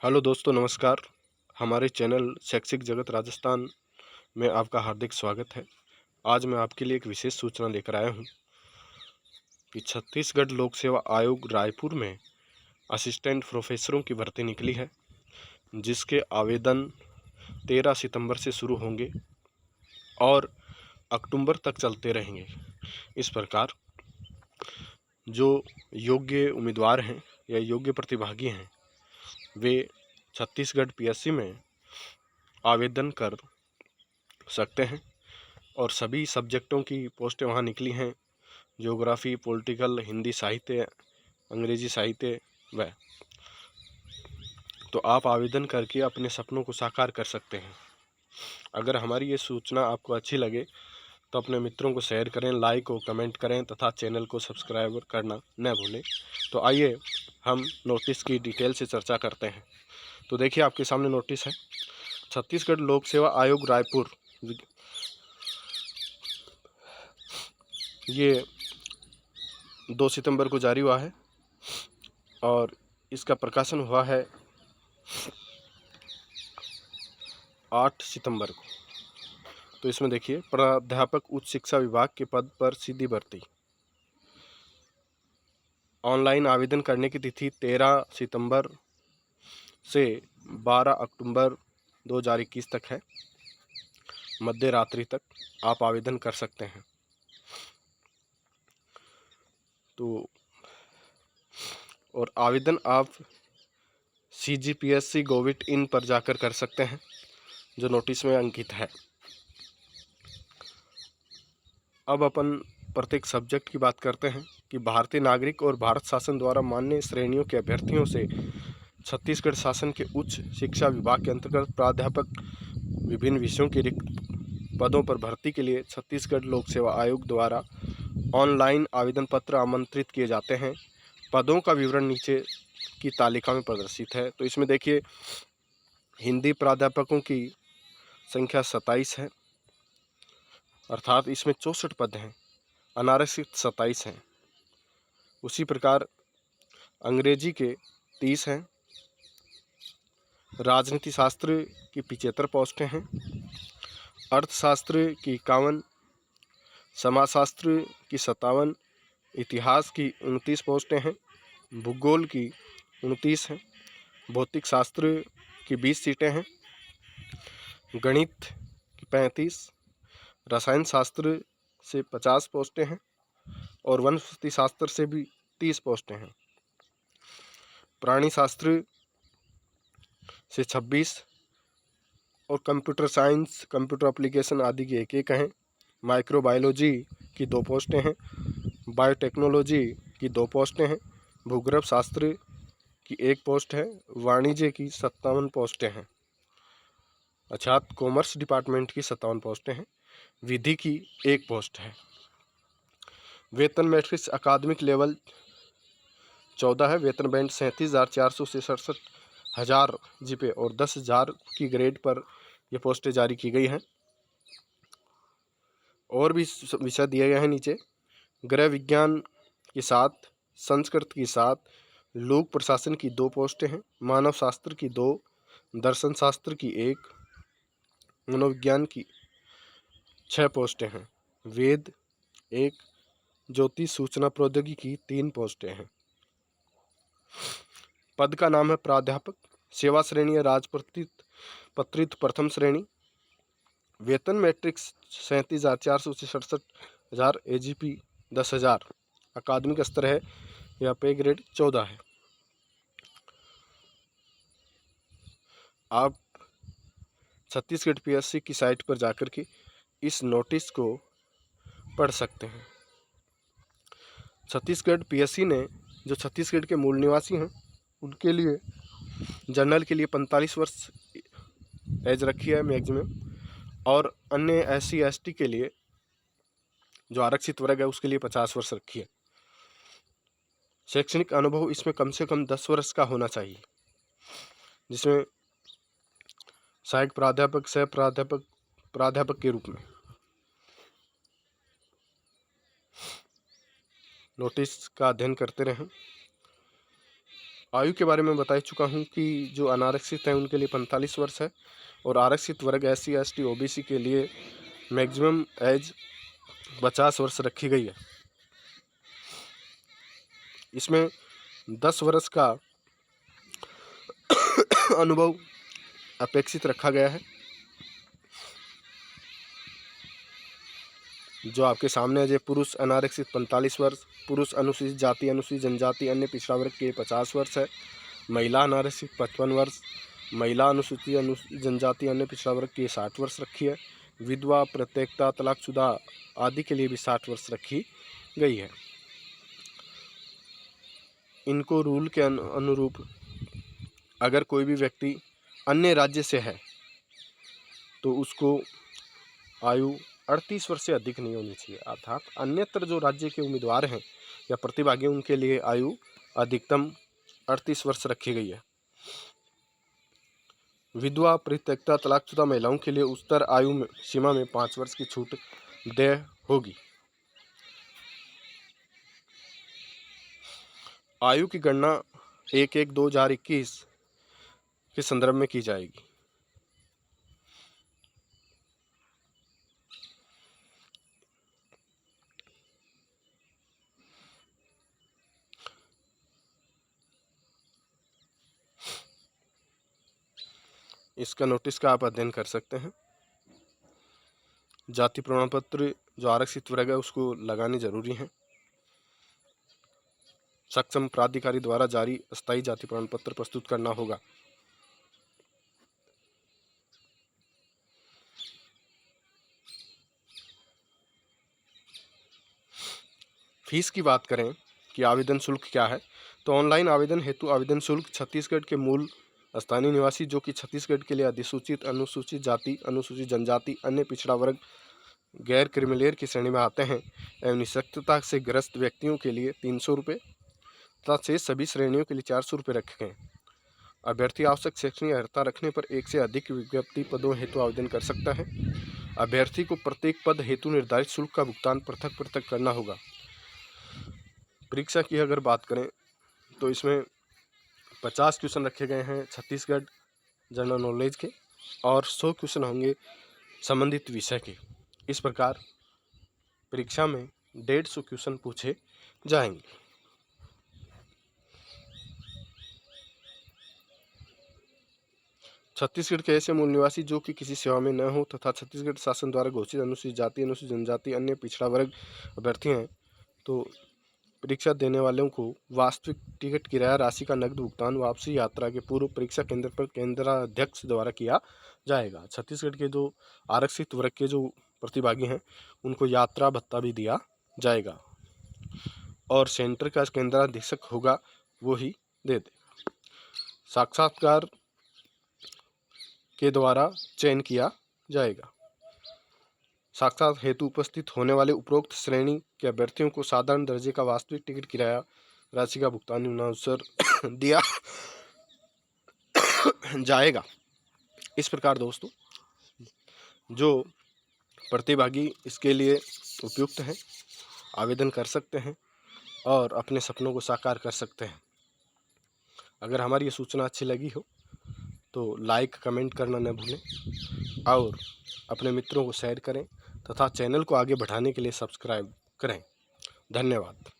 Hello दोस्तों, नमस्कार। हमारे चैनल शैक्षिक जगत राजस्थान में आपका हार्दिक स्वागत है। आज मैं आपके लिए एक विशेष सूचना लेकर आया हूं कि छत्तीसगढ़ लोक सेवा आयोग रायपुर में असिस्टेंट प्रोफेसरों की भर्ती निकली है, जिसके आवेदन 13 सितंबर से शुरू होंगे और अक्टूबर तक चलते रहेंगे। इस प्रकार जो योग्य उम्मीदवार हैं या योग्य प्रतिभागी हैं, वे छत्तीसगढ़ पीएससी में आवेदन कर सकते हैं और सभी सब्जेक्टों की पोस्टें वहाँ निकली हैं। ज्योग्राफी, पॉलिटिकल, हिंदी साहित्य, अंग्रेजी साहित्य व तो आप आवेदन करके अपने सपनों को साकार कर सकते हैं। अगर हमारी ये सूचना आपको अच्छी लगे तो अपने मित्रों को शेयर करें, लाइक और कमेंट करें तथा चैनल को सब्सक्राइब करना न भूलें। तो आइए हम नोटिस की डिटेल से चर्चा करते हैं। तो देखिए, आपके सामने नोटिस है। छत्तीसगढ़ लोक सेवा आयोग रायपुर, ये 2 सितंबर को जारी हुआ है और इसका प्रकाशन हुआ है 8 सितंबर को। तो इसमें देखिए, प्राध्यापक उच्च शिक्षा विभाग के पद पर सीधी भर्ती। ऑनलाइन आवेदन करने की तिथि 13 सितंबर से 12 अक्टूबर 2021 तक है। मध्य रात्रि तक आप आवेदन कर सकते हैं। तो और आवेदन आप CGPSC गोविट इन पर जाकर कर सकते हैं, जो नोटिस में अंकित है। अब अपन प्रत्येक सब्जेक्ट की बात करते हैं कि भारतीय नागरिक और भारत शासन द्वारा मान्य श्रेणियों के अभ्यर्थियों से छत्तीसगढ़ शासन के उच्च शिक्षा विभाग के अंतर्गत प्राध्यापक विभिन्न विषयों के रिक्त पदों पर भर्ती के लिए छत्तीसगढ़ लोक सेवा आयोग द्वारा ऑनलाइन आवेदन पत्र आमंत्रित किए जाते हैं। पदों का विवरण नीचे की तालिका में प्रदर्शित है। तो इसमें देखिए, हिंदी प्राध्यापकों की संख्या 27 है, अर्थात इसमें 64 पद हैं, अनारक्षित 27 हैं। उसी प्रकार अंग्रेजी के 30 हैं, राजनीति शास्त्र की 75 पोस्टें हैं, अर्थशास्त्र की 51, समाजशास्त्र की 57, इतिहास की 29 पोस्टें हैं, भूगोल की 29 हैं, भौतिक शास्त्र की 20 सीटें हैं, गणित की 35, रसायन शास्त्र से 50 पोस्टें हैं और वनस्पति शास्त्र से भी 30 पोस्टें हैं। प्राणी शास्त्र से 26 और कंप्यूटर साइंस, कंप्यूटर एप्लीकेशन आदि की एक हैं। माइक्रोबायोलॉजी की 2 पोस्टें हैं, बायोटेक्नोलॉजी की 2 पोस्टें हैं, भूगर्भ शास्त्र की 1 पोस्ट है, वाणिज्य की 57 पोस्टें हैं, अर्थात कॉमर्स डिपार्टमेंट की 57 पोस्टें हैं, विधि की 1 पोस्ट है। वेतन मैट्रिक्स अकादमिक लेवल 14 है। वेतन बैंड 37,400 से 67,000 जीपे और 10,000 की ग्रेड पर ये पोस्टें जारी की गई हैं। और भी विषय दिए गए हैं नीचे। गृह विज्ञान के 7, संस्कृत की 7, लोक प्रशासन की 2 पोस्टें हैं, मानव शास्त्र की 2, दर्शन शास्त्र की 1, मनोविज्ञान की 6 पोस्टें हैं, वेद 1, ज्योतिष सूचना प्रौद्योगिकी की 3 पोस्टें हैं। पद का नाम है प्राध्यापक। सेवा श्रेणी है राजपत्रित प्रथम श्रेणी। वेतन मैट्रिक्स 37,400 से 67,000, AGP 10,000, अकादमिक स्तर है या पे ग्रेड 14 है। आप छत्तीसगढ़ पीएससी की साइट पर जाकर के इस नोटिस को पढ़ सकते हैं। छत्तीसगढ़ पीएससी ने जो छत्तीसगढ़ के मूल निवासी हैं उनके लिए जनरल के लिए 45 वर्ष एज रखी है मैक्सिमम, और अन्य SC ST के लिए जो आरक्षित वर्ग है उसके लिए 50 वर्ष रखी है। शैक्षणिक अनुभव इसमें कम से कम 10 वर्ष का होना चाहिए, जिसमें सहायक प्राध्यापक, सह प्राध्यापक, प्राध्यापक के रूप में। नोटिस का अध्ययन करते रहें। आयु के बारे में बता चुका हूँ कि जो अनारक्षित हैं उनके लिए 45 वर्ष है, और आरक्षित वर्ग SC ST OBC के लिए मैक्सिमम एज 50 वर्ष रखी गई है। इसमें 10 वर्ष का अनुभव अपेक्षित रखा गया है। जो आपके सामने है, जो पुरुष अनारक्षित 45 वर्ष, पुरुष अनुसूचित जाति, अनुसूचित जनजाति, अन्य पिछड़ा वर्ग के 50 वर्ष है, महिला अनारक्षित 55 वर्ष, महिला अनुसूचित जनजाति, अन्य पिछड़ा वर्ग के 60 वर्ष रखी है। विधवा, प्रत्येकता, तलाकशुदा आदि के लिए भी 60 वर्ष रखी गई है। इनको रूल के अनुरूप अगर कोई भी व्यक्ति अन्य राज्य से है तो उसको आयु 38 वर्ष से अधिक नहीं होनी चाहिए। अर्थात अन्यत्र जो राज्य के उम्मीदवार हैं या प्रतिभागी उनके लिए आयु अधिकतम 38 वर्ष रखी गई है। विधवा, परित्यक्ता, तलाकशुदा महिलाओं के लिए उच्चतर आयु सीमा में 5 वर्ष की छूट देय होगी। आयु की गणना 1/1/2021 के संदर्भ में की जाएगी। इसका नोटिस का आप अध्ययन कर सकते हैं। जाति प्रमाण पत्र जो आरक्षित वर्ग है उसको लगाने जरूरी है। सक्षम प्राधिकारी द्वारा जारी अस्थायी जाति प्रमाण पत्र प्रस्तुत करना होगा। फीस की बात करें कि आवेदन शुल्क क्या है, तो ऑनलाइन आवेदन हेतु आवेदन शुल्क छत्तीसगढ़ के मूल स्थानीय निवासी जो कि छत्तीसगढ़ के लिए अधिसूचित, अनुसूचित जाति, अनुसूचित जनजाति, अन्य पिछड़ा वर्ग, गैर क्रिमिलेयर की श्रेणी में आते हैं एवं निःशक्तता से ग्रस्त व्यक्तियों के लिए 300 रुपये तथा शेष सभी श्रेणियों के लिए 400 रुपये रखे गए। अभ्यर्थी आवश्यक शैक्षणिक अर्हता रखने पर एक से अधिक विज्ञप्ति पदों हेतु आवेदन कर सकता है। अभ्यर्थी को प्रत्येक पद हेतु निर्धारित शुल्क का भुगतान पृथक पृथक करना होगा। परीक्षा की अगर बात करें तो इसमें 50 क्वेश्चन रखे गए हैं छत्तीसगढ़ जनरल नॉलेज के और 100 क्वेश्चन होंगे संबंधित विषय के। इस प्रकार परीक्षा में 150 क्वेश्चन पूछे जाएंगे। छत्तीसगढ़ के ऐसे मूल निवासी जो कि किसी सेवा में न हो तथा छत्तीसगढ़ शासन द्वारा घोषित अनुसूचित जाति, अनुसूचित जनजाति, अन्य पिछड़ा वर्ग अभ्यर्थी हैं तो परीक्षा देने वालों को वास्तविक टिकट किराया राशि का नकद भुगतान वापसी यात्रा के पूर्व परीक्षा केंद्र पर केंद्राध्यक्ष द्वारा किया जाएगा। छत्तीसगढ़ के जो आरक्षित वर्ग के जो प्रतिभागी हैं उनको यात्रा भत्ता भी दिया जाएगा और सेंटर का केंद्राधीशक होगा वो ही दे देगा। साक्षात्कार के द्वारा चयन किया जाएगा। साक्षात्कार हेतु उपस्थित होने वाले उपरोक्त श्रेणी के अभ्यर्थियों को साधारण दर्जे का वास्तविक टिकट किराया राशि का भुगतान निम्नानुसार दिया जाएगा। इस प्रकार दोस्तों जो प्रतिभागी इसके लिए उपयुक्त हैं आवेदन कर सकते हैं और अपने सपनों को साकार कर सकते हैं। अगर हमारी ये सूचना अच्छी लगी हो तो लाइक कमेंट करना न भूलें और अपने मित्रों को शेयर करें तथा चैनल को आगे बढ़ाने के लिए सब्सक्राइब करें। धन्यवाद।